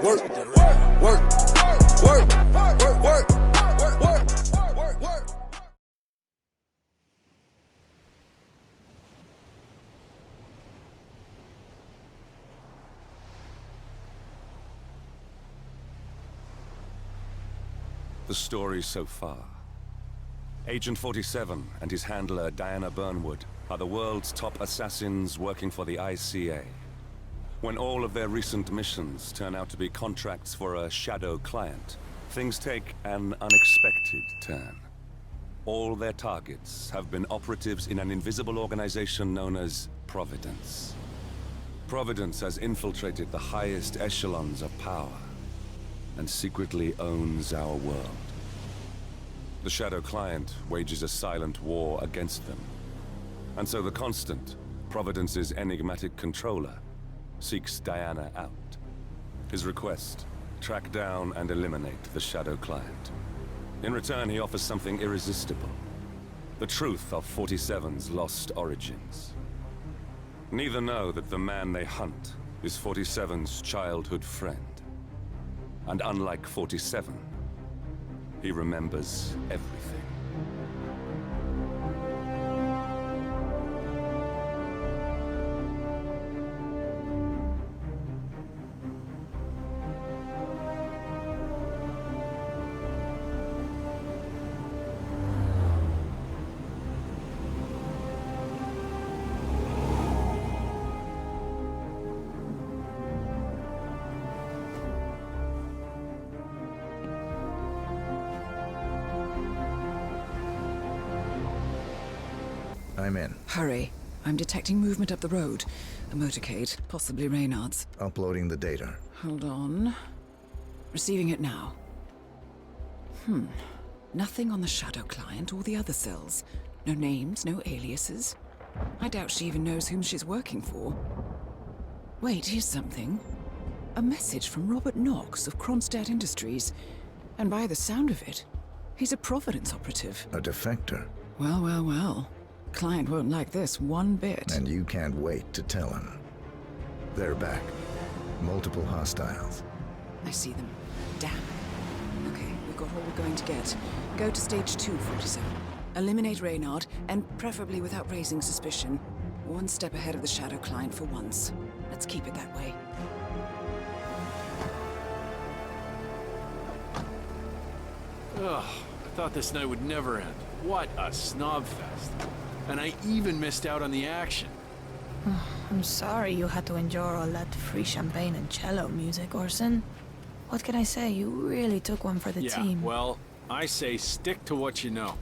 work, work, work, work, work, work, work. The story so far. Agent 47 and his handler Diana Burnwood are the world's top assassins working for the ICA. When all of their recent missions turn out to be contracts for a shadow client, things take an unexpected turn. All their targets have been operatives in an invisible organization known as Providence. Providence has infiltrated the highest echelons of power and secretly owns our world. The Shadow Client wages a silent war against them. And so the Constant, Providence's enigmatic controller, seeks Diana out. His request, track down and eliminate the Shadow Client. In return, he offers something irresistible. The truth of 47's lost origins. Neither know that the man they hunt is 47's childhood friend. And unlike 47, he remembers everything. I'm in. Hurry. I'm detecting movement up the road. A motorcade, possibly Reynard's. Uploading the data. Hold on. Receiving it now. Nothing on the Shadow Client or the other cells. No names, no aliases. I doubt she even knows whom she's working for. Wait, here's something. A message from Robert Knox of Kronstadt Industries. And by the sound of it, he's a Providence operative. A defector. Well, well, well. Client won't like this one bit. And you can't wait to tell him. They're back. Multiple hostiles. I see them. Damn. Okay, we've got all we're going to get. Go to stage 2, 47. Eliminate Reynard, and preferably without raising suspicion. One step ahead of the Shadow Client for once. Let's keep it that way. Ugh, I thought this night would never end. What a snob fest. And I even missed out on the action. I'm sorry you had to endure all that free champagne and cello music, Orson. What can I say? You really took one for the team. Well, I say stick to what you know.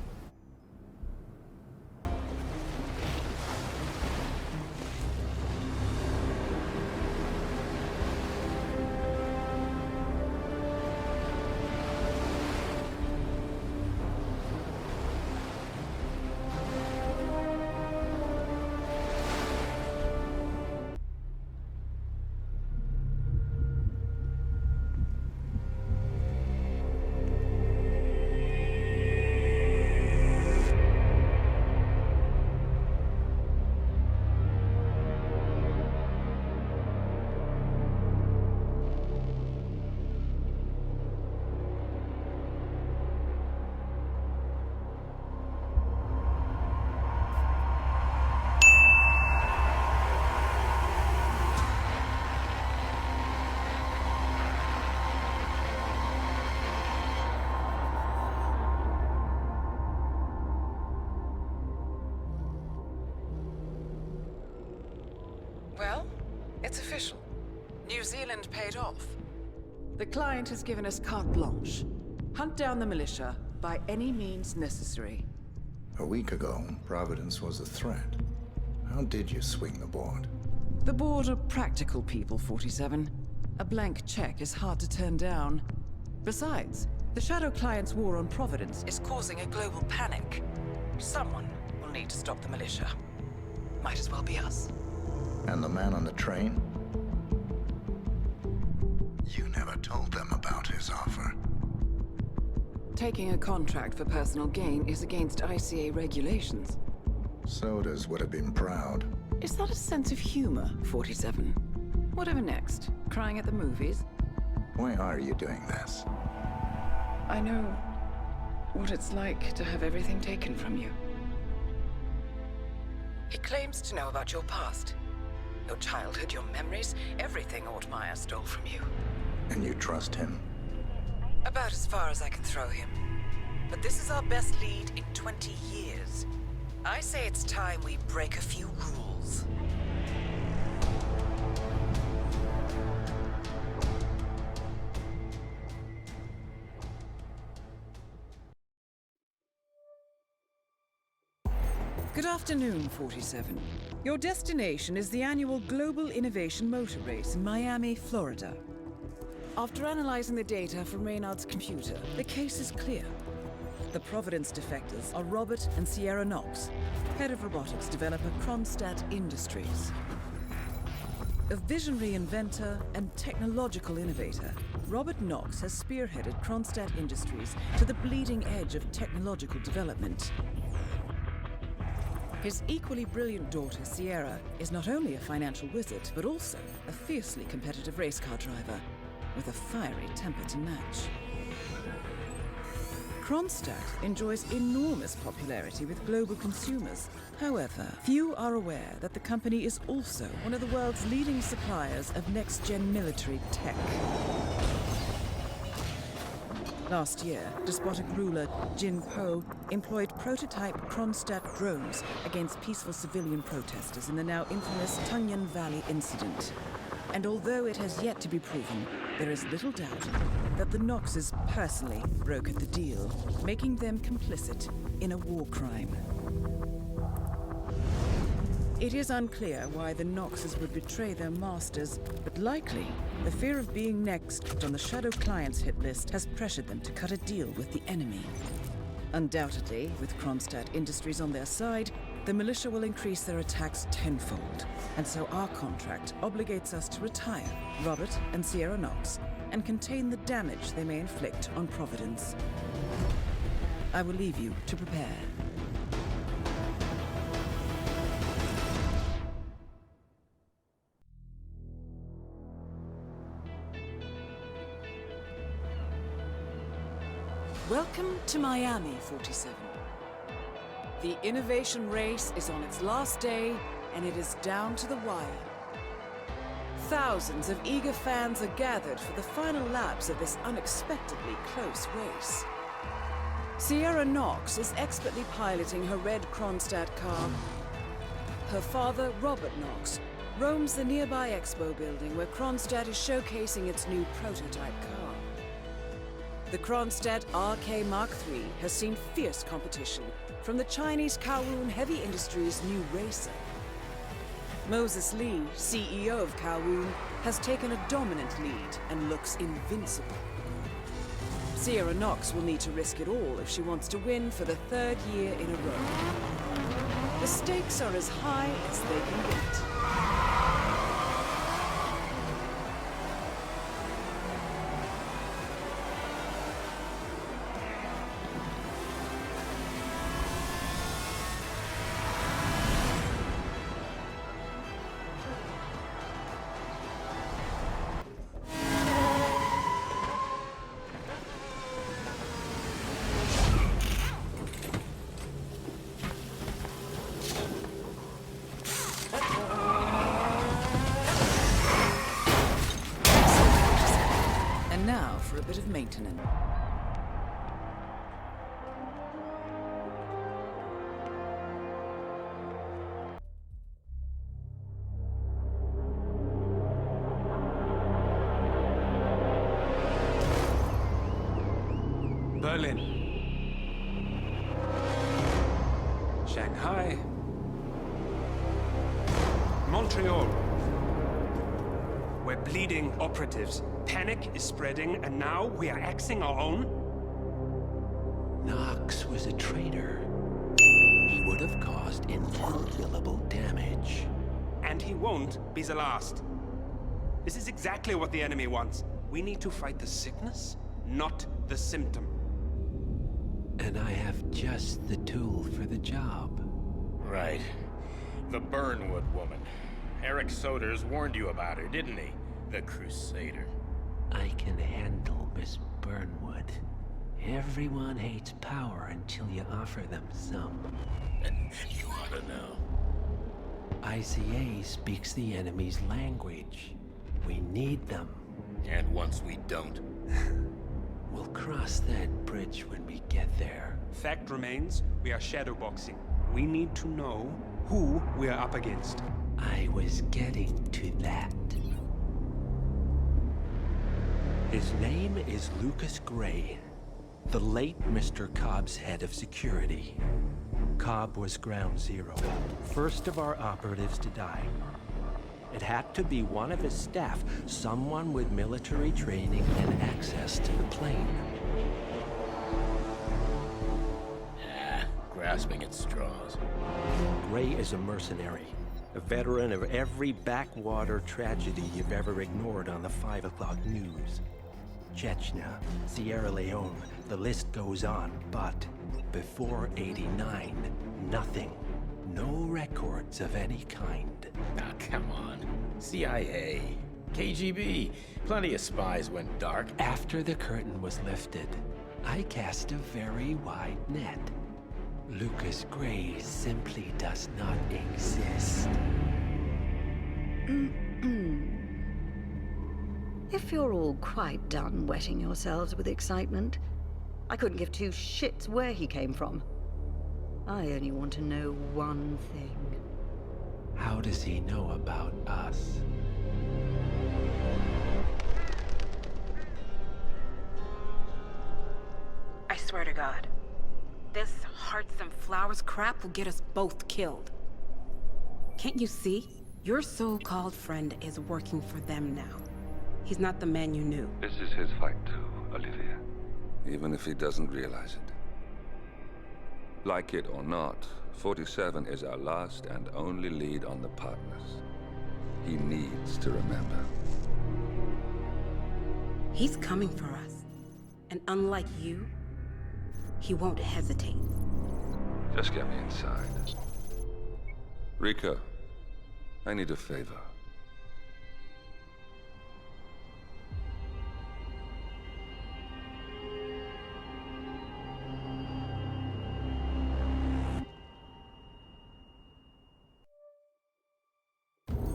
Well, it's official. New Zealand paid off. The client has given us carte blanche. Hunt down the militia by any means necessary. A week ago, Providence was a threat. How did you swing the board? The board are practical people, 47. A blank check is hard to turn down. Besides, the Shadow Client's war on Providence is causing a global panic. Someone will need to stop the militia. Might as well be us. And the man on the train? You never told them about his offer. Taking a contract for personal gain is against ICA regulations. Sodas would have been proud. Is that a sense of humor, 47? Whatever next? Crying at the movies? Why are you doing this? I know what it's like to have everything taken from you. He claims to know about your past. Your childhood, your memories, everything Ortmeyer stole from you. And you trust him? About as far as I can throw him. But this is our best lead in 20 years. I say it's time we break a few rules. Good afternoon, 47. Your destination is the annual Global Innovation Motor Race in Miami, Florida. After analyzing the data from Reynard's computer, the case is clear. The Providence defectors are Robert and Sierra Knox, head of robotics developer Kronstadt Industries. A visionary inventor and technological innovator, Robert Knox has spearheaded Kronstadt Industries to the bleeding edge of technological development. His equally brilliant daughter, Sierra, is not only a financial wizard, but also a fiercely competitive race car driver, with a fiery temper to match. Kronstadt enjoys enormous popularity with global consumers. However, few are aware that the company is also one of the world's leading suppliers of next-gen military tech. Last year, despotic ruler Jin Po employed prototype Kronstadt drones against peaceful civilian protesters in the now infamous Tungan Valley incident. And although it has yet to be proven, there is little doubt that the Knoxes personally brokered the deal, making them complicit in a war crime. It is unclear why the Knoxes would betray their masters, but likely the fear of being next on the Shadow Clients hit list has pressured them to cut a deal with the enemy. Undoubtedly, with Kronstadt Industries on their side, the militia will increase their attacks tenfold, and so our contract obligates us to retire Robert and Sierra Knox and contain the damage they may inflict on Providence. I will leave you to prepare. Welcome to Miami, 47. The innovation race is on its last day, and it is down to the wire. Thousands of eager fans are gathered for the final laps of this unexpectedly close race. Sierra Knox is expertly piloting her red Kronstadt car. Her father, Robert Knox, roams the nearby expo building where Kronstadt is showcasing its new prototype car. The Kronstadt RK Mark III has seen fierce competition from the Chinese Kowloon Heavy Industries' new racer. Moses Lee, CEO of Kowloon, has taken a dominant lead and looks invincible. Sierra Knox will need to risk it all if she wants to win for the third year in a row. The stakes are as high as they can get. Now for a bit of maintenance. Berlin. Shanghai. Montreal. We're bleeding operatives. Panic is spreading, and now we are axing our own? Knox was a traitor. He would have caused incalculable damage. And he won't be the last. This is exactly what the enemy wants. We need to fight the sickness, not the symptom. And I have just the tool for the job. Right. The Burnwood woman. Eric Soders warned you about her, didn't he? The Crusader. I can Burnwood. Everyone hates power until you offer them some. You ought to know. ICA speaks the enemy's language. We need them. And once we don't, We'll cross that bridge when we get there. Fact remains, we are shadowboxing. We need to know who we are up against. I was getting to that. His name is Lucas Gray, the late Mr. Cobb's head of security. Cobb was ground zero, first of our operatives to die. It had to be one of his staff, someone with military training and access to the plane. grasping at straws. Gray is a mercenary, a veteran of every backwater tragedy you've ever ignored on the 5 o'clock news. Chechnya, Sierra Leone, the list goes on, but before '89, nothing. No records of any kind. Ah, come on. CIA, KGB, plenty of spies went dark. After the curtain was lifted, I cast a very wide net. Lucas Gray simply does not exist. If you're all quite done wetting yourselves with excitement, I couldn't give two shits where he came from. I only want to know one thing. How does he know about us? I swear to God, this hearts and flowers crap will get us both killed. Can't you see? Your so-called friend is working for them now. He's not the man you knew. This is his fight too, Olivia. Even if he doesn't realize it. Like it or not, 47 is our last and only lead on the partners. He needs to remember. He's coming for us. And unlike you, he won't hesitate. Just get me inside. Rico, I need a favor.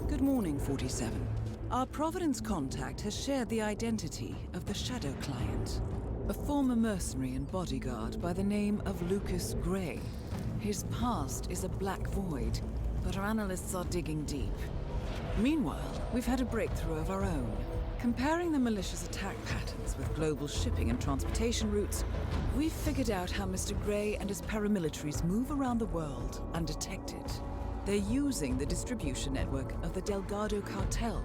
Good morning, 47. Our Providence contact has shared the identity of the Shadow Client, a former mercenary and bodyguard by the name of Lucas Gray. His past is a black void, but our analysts are digging deep. Meanwhile, we've had a breakthrough of our own. Comparing the malicious attack patterns with global shipping and transportation routes, we've figured out how Mr. Gray and his paramilitaries move around the world undetected. They're using the distribution network of the Delgado cartel,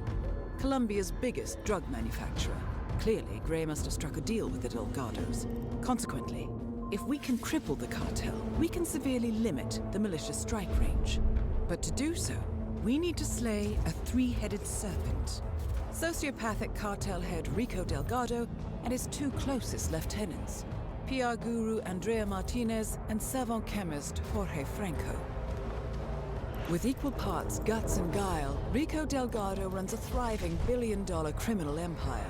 Colombia's biggest drug manufacturer. Clearly, Gray must have struck a deal with the Delgados. Consequently, if we can cripple the cartel, we can severely limit the militia's strike range. But to do so, we need to slay a three-headed serpent. Sociopathic cartel head Rico Delgado and his two closest lieutenants, PR guru Andrea Martinez and savant chemist Jorge Franco. With equal parts guts and guile, Rico Delgado runs a thriving billion-dollar criminal empire.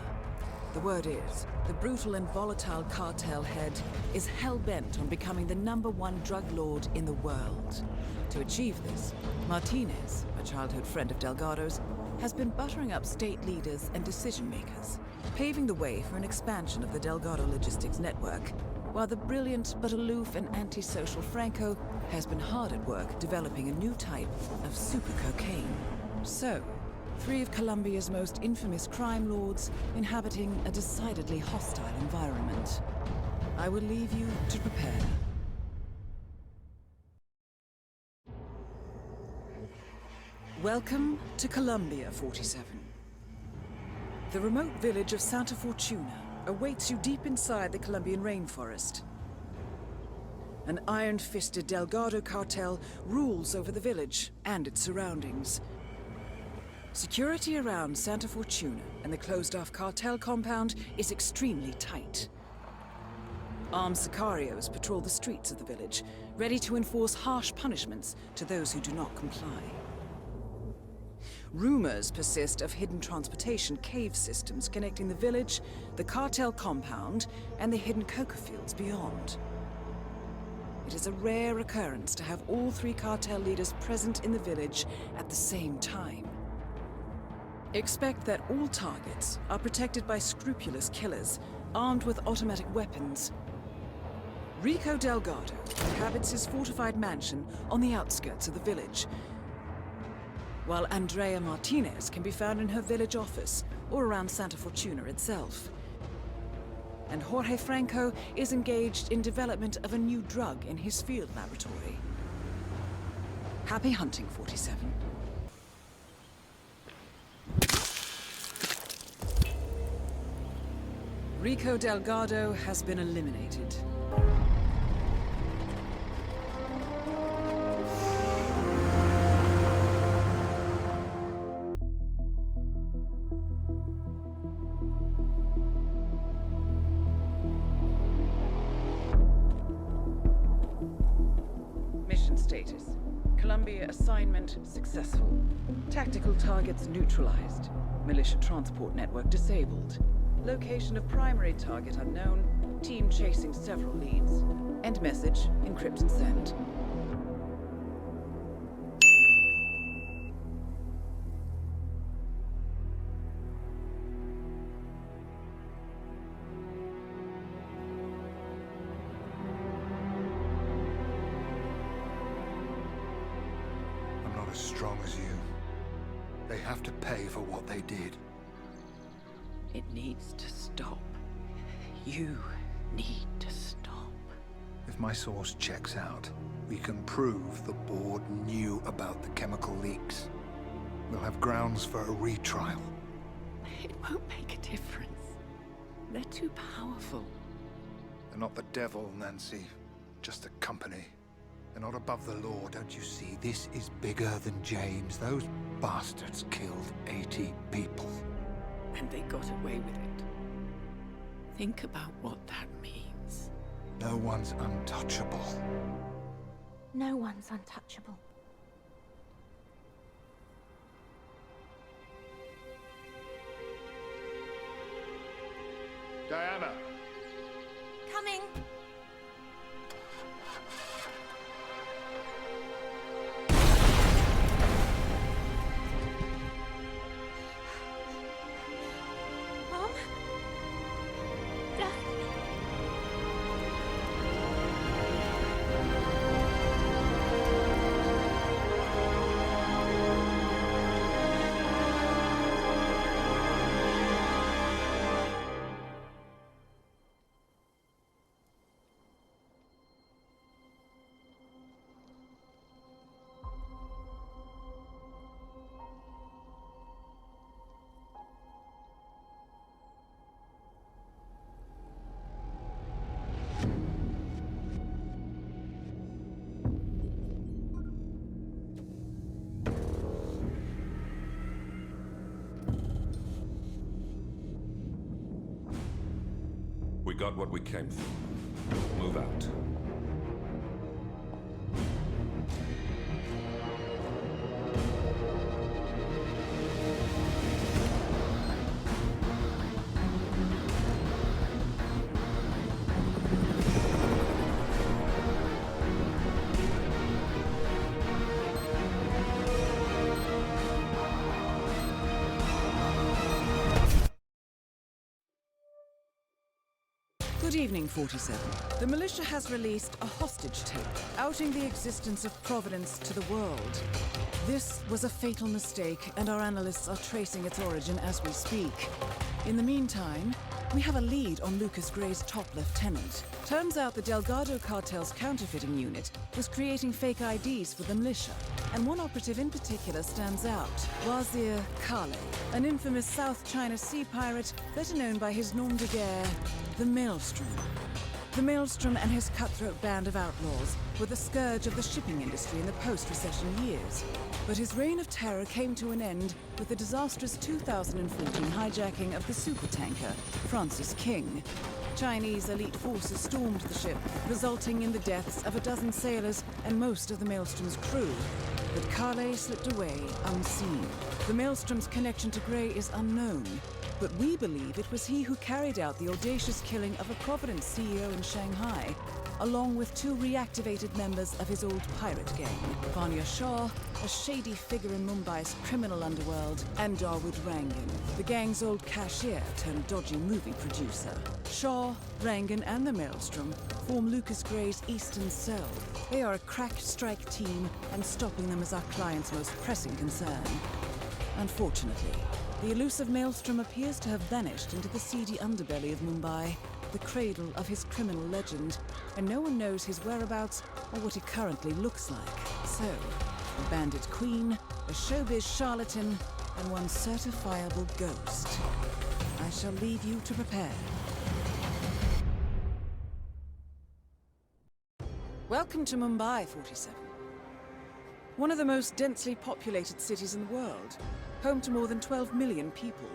The word is, the brutal and volatile cartel head is hell-bent on becoming the #1 drug lord in the world. To achieve this, Martinez, a childhood friend of Delgado's, has been buttering up state leaders and decision-makers, paving the way for an expansion of the Delgado logistics network, while the brilliant but aloof and antisocial Franco has been hard at work developing a new type of super cocaine. So, 3 of Colombia's most infamous crime lords inhabiting a decidedly hostile environment. I will leave you to prepare. Welcome to Colombia, 47. The remote village of Santa Fortuna awaits you deep inside the Colombian rainforest. An iron-fisted Delgado cartel rules over the village and its surroundings. Security around Santa Fortuna and the closed-off cartel compound is extremely tight. Armed sicarios patrol the streets of the village, ready to enforce harsh punishments to those who do not comply. Rumors persist of hidden transportation cave systems connecting the village, the cartel compound, and the hidden coca fields beyond. It is a rare occurrence to have all three cartel leaders present in the village at the same time. Expect that all targets are protected by scrupulous killers, armed with automatic weapons. Rico Delgado inhabits his fortified mansion on the outskirts of the village, while Andrea Martinez can be found in her village office or around Santa Fortuna itself. And Jorge Franco is engaged in development of a new drug in his field laboratory. Happy hunting, 47. Rico Delgado has been eliminated. Mission status. Columbia assignment successful. Tactical targets neutralized. Militia transport network disabled. Location of primary target unknown. Team chasing several leads. End message. Encrypt and send. I'm not as strong as you. They have to pay for what they did. It needs to stop. You need to stop. If my source checks out, we can prove the board knew about the chemical leaks. We'll have grounds for a retrial. It won't make a difference. They're too powerful. They're not the devil, Nancy. Just a company. They're not above the law, don't you see? This is bigger than James. Those bastards killed 80 people. And they got away with it. Think about what that means. No one's untouchable. No one's untouchable. Diana! Coming! Mom? Dad? We got what we came for. Move out. Good evening, 47. The militia has released a hostage tape, outing the existence of Providence to the world. This was a fatal mistake, and our analysts are tracing its origin as we speak. In the meantime, we have a lead on Lucas Gray's top lieutenant. Turns out the Delgado cartel's counterfeiting unit was creating fake IDs for the militia, and one operative in particular stands out, Wazir Kale, an infamous South China Sea pirate better known by his nom de guerre, the Maelstrom. The Maelstrom and his cutthroat band of outlaws were the scourge of the shipping industry in the post-recession years. But his reign of terror came to an end with the disastrous 2014 hijacking of the supertanker, Francis King. Chinese elite forces stormed the ship, resulting in the deaths of a dozen sailors and most of the Maelstrom's crew. But Kale slipped away unseen. The Maelstrom's connection to Grey is unknown, but we believe it was he who carried out the audacious killing of a Providence CEO in Shanghai, along with 2 reactivated members of his old pirate gang, Vanya Shah, a shady figure in Mumbai's criminal underworld, and Dawood Rangan, the gang's old cashier turned dodgy movie producer. Shah, Rangan, and the Maelstrom form Lucas Gray's Eastern Cell. They are a crack strike team, and stopping them is our client's most pressing concern. Unfortunately, the elusive Maelstrom appears to have vanished into the seedy underbelly of Mumbai, the cradle of his criminal legend, and no one knows his whereabouts or what he currently looks like. So, a bandit queen, a showbiz charlatan, and one certifiable ghost. I shall leave you to prepare. Welcome to Mumbai, 47. One of the most densely populated cities in the world, home to more than 12 million people.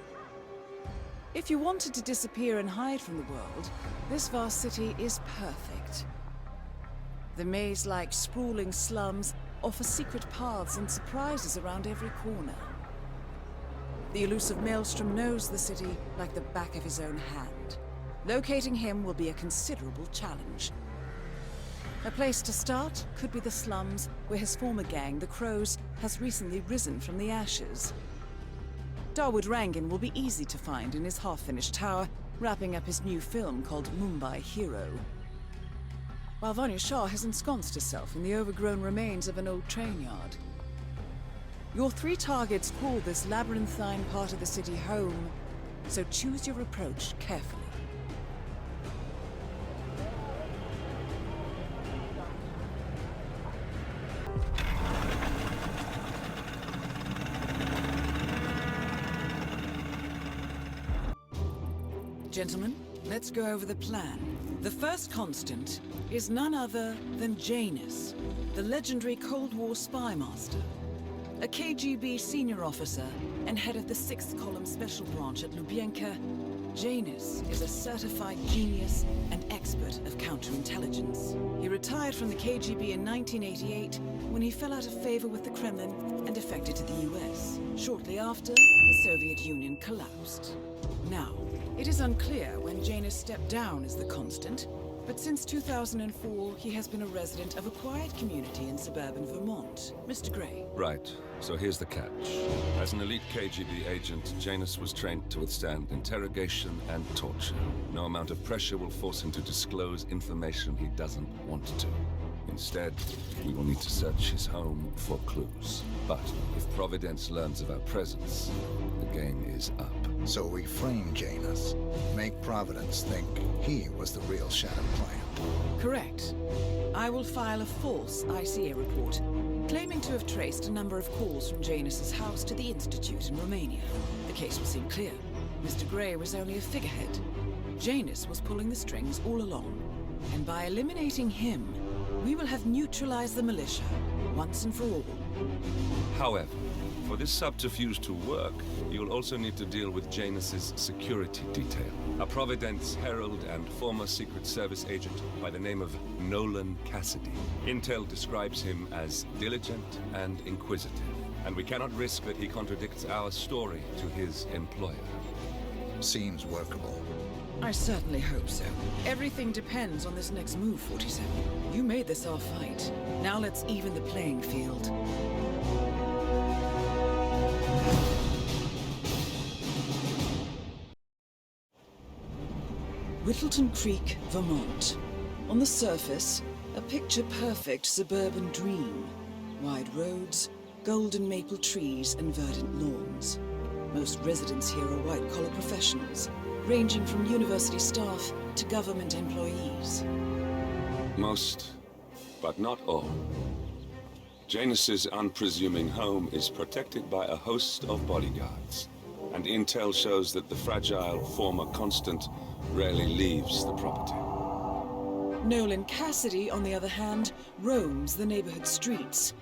If you wanted to disappear and hide from the world, this vast city is perfect. The maze-like sprawling slums offer secret paths and surprises around every corner. The elusive Maelstrom knows the city like the back of his own hand. Locating him will be a considerable challenge. A place to start could be the slums, where his former gang, the Crows, has recently risen from the ashes. Dawood Rangan will be easy to find in his half-finished tower, wrapping up his new film called Mumbai Hero. While Vanya Shah has ensconced herself in the overgrown remains of an old train yard. Your 3 targets call this labyrinthine part of the city home, so choose your approach carefully. Gentlemen, let's go over the plan. The first constant is none other than Janus, the legendary Cold War spy master. A KGB senior officer and head of the 6th Column Special Branch at Lubyanka, Janus is a certified genius and expert of counterintelligence. He retired from the KGB in 1988 when he fell out of favor with the Kremlin and defected to the US. Shortly after, the Soviet Union collapsed. Now, it is unclear when Janus stepped down as the constant, but since 2004, he has been a resident of a quiet community in suburban Vermont. Mr. Gray. Right. So here's the catch. As an elite KGB agent, Janus was trained to withstand interrogation and torture. No amount of pressure will force him to disclose information he doesn't want to. Instead, we will need to search his home for clues. But if Providence learns of our presence, the game is up. So we frame Janus, make Providence think he was the real Shadow Client. Correct. I will file a false ICA report, claiming to have traced a number of calls from Janus's house to the Institute in Romania. The case will seem clear. Mr. Gray was only a figurehead. Janus was pulling the strings all along. And by eliminating him, we will have neutralized the militia, once and for all. However, for this subterfuge to work, you'll also need to deal with Janus's security detail. A Providence herald and former Secret Service agent by the name of Nolan Cassidy. Intel describes him as diligent and inquisitive, and we cannot risk that he contradicts our story to his employer. Seems workable. I certainly hope so. Everything depends on this next move, 47. You made this our fight. Now let's even the playing field. Whittleton Creek, Vermont. On the surface, a picture-perfect suburban dream. Wide roads, golden maple trees, and verdant lawns. Most residents here are white-collar professionals, ranging from university staff to government employees. Most, but not all. Janus's unpresuming home is protected by a host of bodyguards, and intel shows that the fragile former constant rarely leaves the property. Nolan Cassidy, on the other hand, roams the neighborhood streets.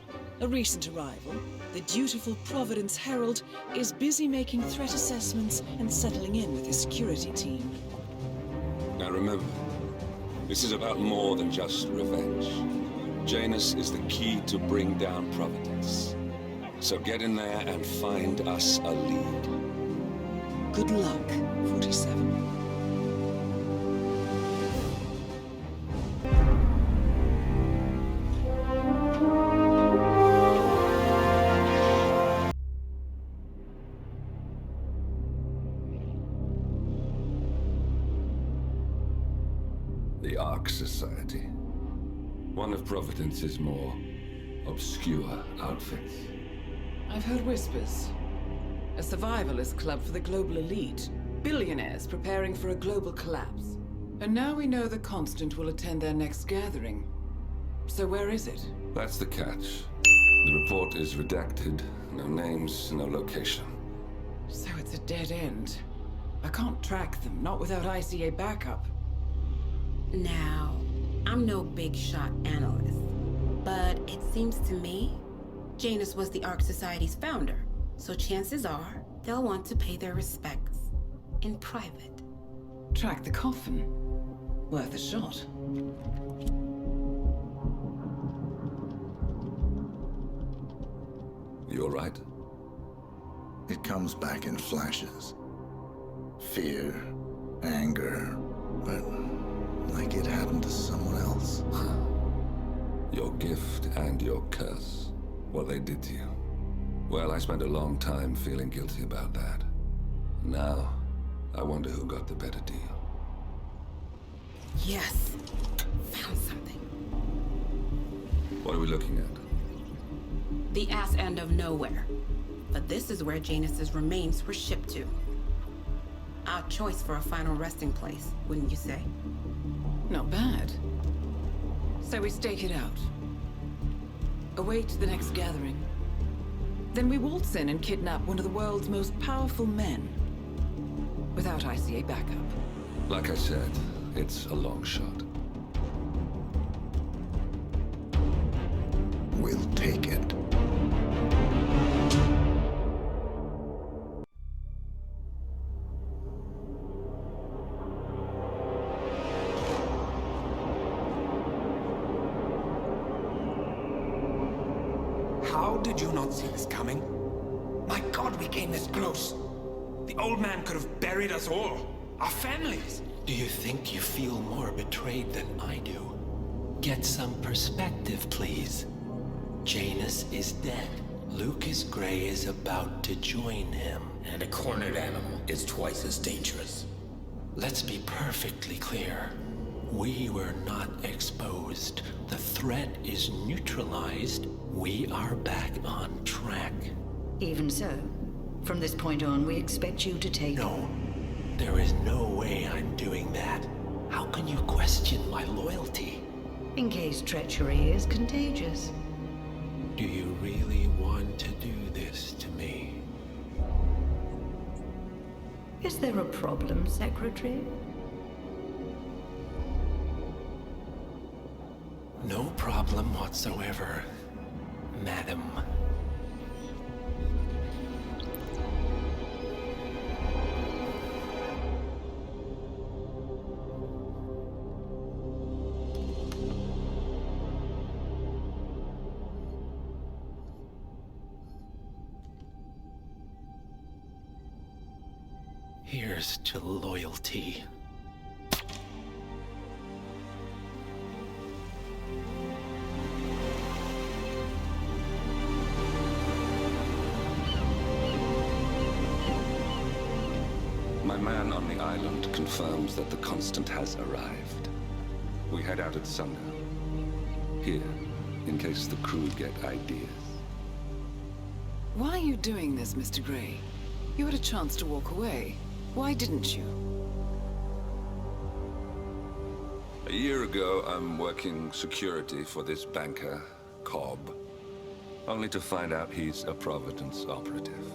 A recent arrival, the dutiful Providence Herald is busy making threat assessments and settling in with his security team. Now remember, this is about more than just revenge. Janus is the key to bring down Providence. So get in there and find us a lead. Good luck, 47. The Ark Society. One of Providence's more obscure outfits. I've heard whispers. A survivalist club for the global elite. Billionaires preparing for a global collapse. And now we know the Constant will attend their next gathering. So where is it? That's the catch. The report is redacted. No names, no location. So it's a dead end. I can't track them, not without ICA backup. Now, I'm no big shot analyst, but it seems to me Janus was the Ark Society's founder, so chances are they'll want to pay their respects in private. Track the coffin. Worth a shot. You all right? It comes back in flashes. Fear, anger, but like it happened to someone else. Your gift and your curse. What they did to you. Well, I spent a long time feeling guilty about that. Now, I wonder who got the better deal. Yes, found something. What are we looking at? The ass end of nowhere. But this is where Janus's remains were shipped to. Our choice for a final resting place, wouldn't you say? Not bad. So we stake it out. Await the next gathering. Then we waltz in and kidnap one of the world's most powerful men. Without ICA backup. Like I said, it's a long shot. We'll take it. How did you not see this coming? My God, we came this close. The old man could have buried us all. Our families. Do you think you feel more betrayed than I do? Get some perspective, please. Janus is dead. Lucas Gray is about to join him. And a cornered animal is twice as dangerous. Let's be perfectly clear. We were not exposed. The threat is neutralized. We are back on track. Even so, from this point on, we expect you to take... No. There is no way I'm doing that. How can you question my loyalty? In case treachery is contagious. Do you really want to do this to me? Is there a problem, Secretary? No problem whatsoever, Madam. Here's to loyalty. My man on the island confirms that the Constant has arrived. We head out at sundown. Here, in case the crew get ideas. Why are you doing this, Mr. Gray? You had a chance to walk away. Why didn't you? A year ago, I'm working security for this banker, Cobb. Only to find out he's a Providence operative.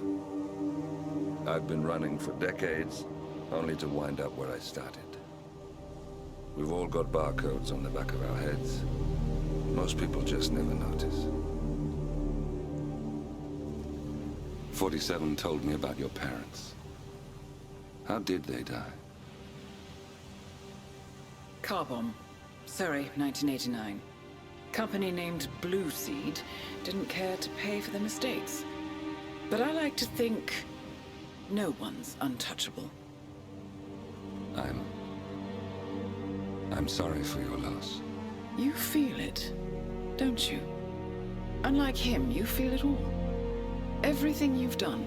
I've been running for decades, only to wind up where I started. We've all got barcodes on the back of our heads. Most people just never notice. 47 told me about your parents. How did they die? Car bomb. Surrey, 1989. Company named Blue Seed didn't care to pay for their mistakes. But I like to think no one's untouchable. I'm sorry for your loss. You feel it, don't you? Unlike him, you feel it all. Everything you've done.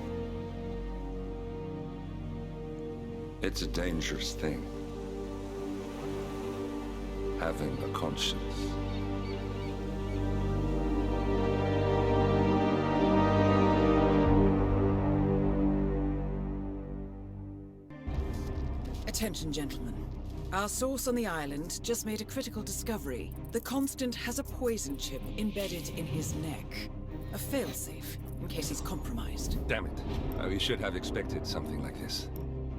It's a dangerous thing. Having a conscience. Attention, gentlemen. Our source on the island just made a critical discovery. The Constant has a poison chip embedded in his neck. A failsafe, in case he's compromised. Damn it. We should have expected something like this.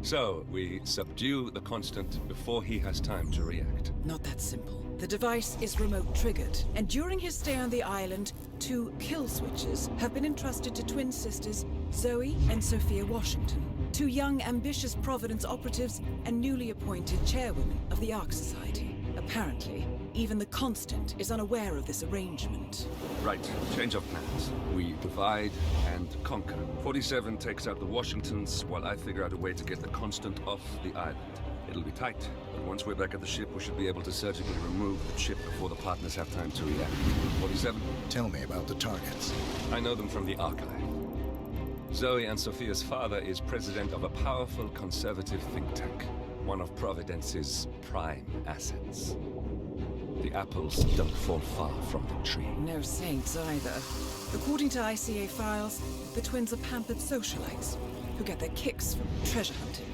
So, we subdue the Constant before he has time to react. Not that simple. The device is remote triggered, and during his stay on the island, 2 kill switches have been entrusted to twin sisters Zoe and Sophia Washington, 2 young, ambitious Providence operatives and newly appointed chairwomen of the Ark Society. Apparently, even the Constant is unaware of this arrangement. Right, change of plans. We divide and conquer. 47 takes out the Washingtons, while I figure out a way to get the Constant off the island. It'll be tight, but once we're back at the ship, we should be able to surgically remove the chip before the partners have time to react. 47? Tell me about the targets. I know them from the archive. Zoe and Sophia's father is president of a powerful conservative think tank, one of Providence's prime assets. The apples don't fall far from the tree. No saints either. According to ICA files, the twins are pampered socialites who get their kicks from treasure hunting.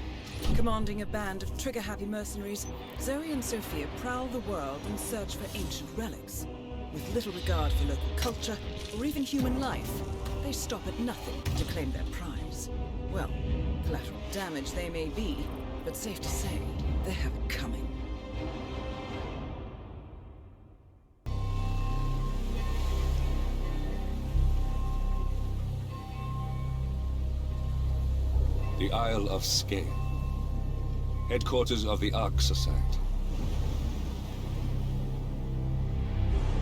Commanding a band of trigger-happy mercenaries, Zoe and Sophia prowl the world in search for ancient relics. With little regard for local culture or even human life, they stop at nothing to claim their prize. Well, collateral damage they may be, but safe to say, they have it coming. The Isle of Sgàil, headquarters of the Ark Society.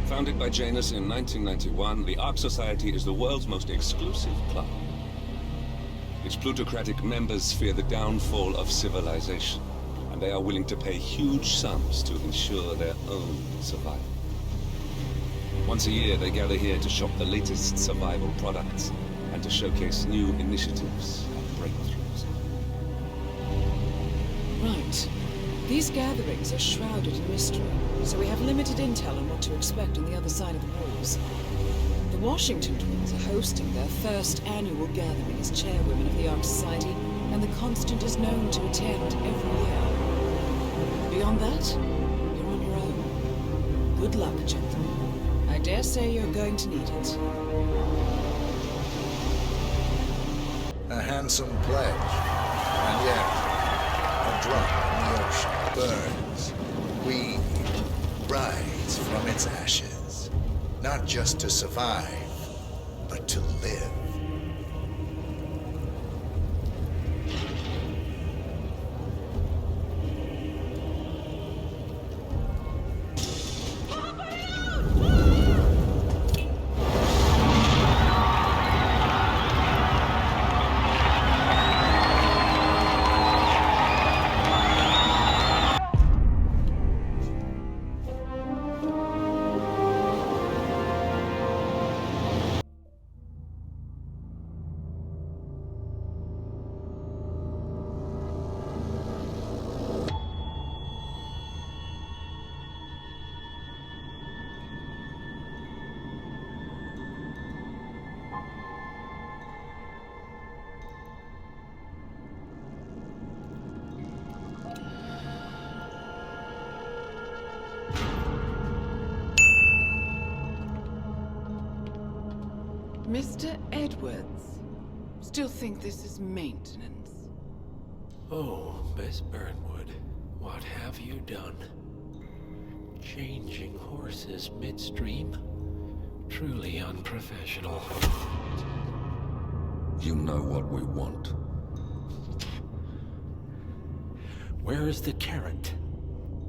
Founded by Janus in 1991, the Ark Society is the world's most exclusive club. Its plutocratic members fear the downfall of civilization, and they are willing to pay huge sums to ensure their own survival. Once a year, they gather here to shop the latest survival products and to showcase new initiatives and breakthroughs. Right. These gatherings are shrouded in mystery, so we have limited intel on what to expect on the other side of the walls. The Washington twins are hosting their first annual gathering as chairwomen of the Ark Society, and the Constant is known to attend every year. Beyond that, you're on your own. Good luck, gentlemen. I dare say you're going to need it. A handsome pledge. And yet, a drop in the ocean burns. We rise from its ashes. Not just to survive, but to live. Mr. Edwards, still think this is maintenance? Oh, Miss Burnwood, what have you done? Changing horses midstream? Truly unprofessional. You know what we want. Where is the carrot?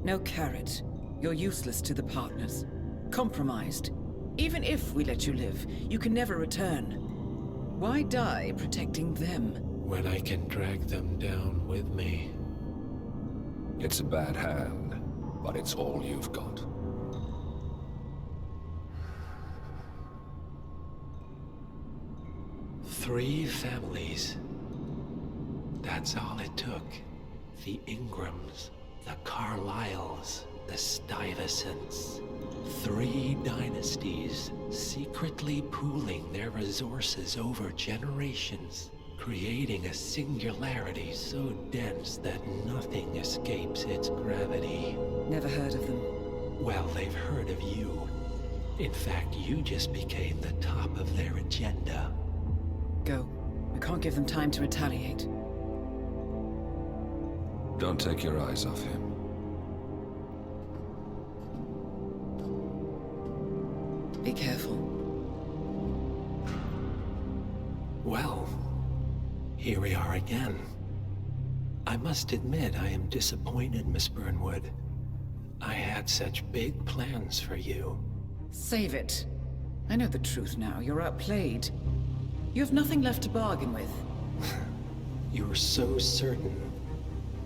No carrot. You're useless to the partners. Compromised. Even if we let you live, you can never return. Why die protecting them? When I can drag them down with me. It's a bad hand, but it's all you've got. Three families. That's all it took. The Ingrams, the Carlyles, the Stuyvesants. 3 dynasties secretly pooling their resources over generations, creating a singularity so dense that nothing escapes its gravity. Never heard of them. Well, they've heard of you. In fact, you just became the top of their agenda. Go. We can't give them time to retaliate. Don't take your eyes off him. Be careful. Well, here we are again. I must admit I am disappointed, Miss Burnwood. I had such big plans for you. Save it. I know the truth now. You're outplayed. You have nothing left to bargain with. You were so certain,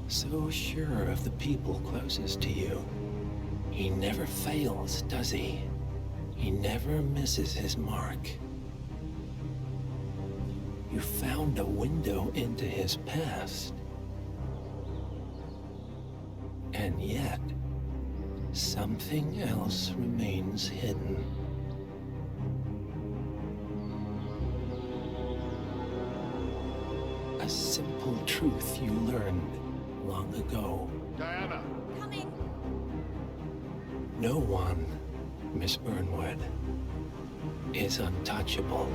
so sure of the people closest to you. He never fails, does he? He never misses his mark. You found a window into his past. And yet, something else remains hidden. A simple truth you learned long ago. Diana! Coming! No one, Miss Burnwood, is untouchable.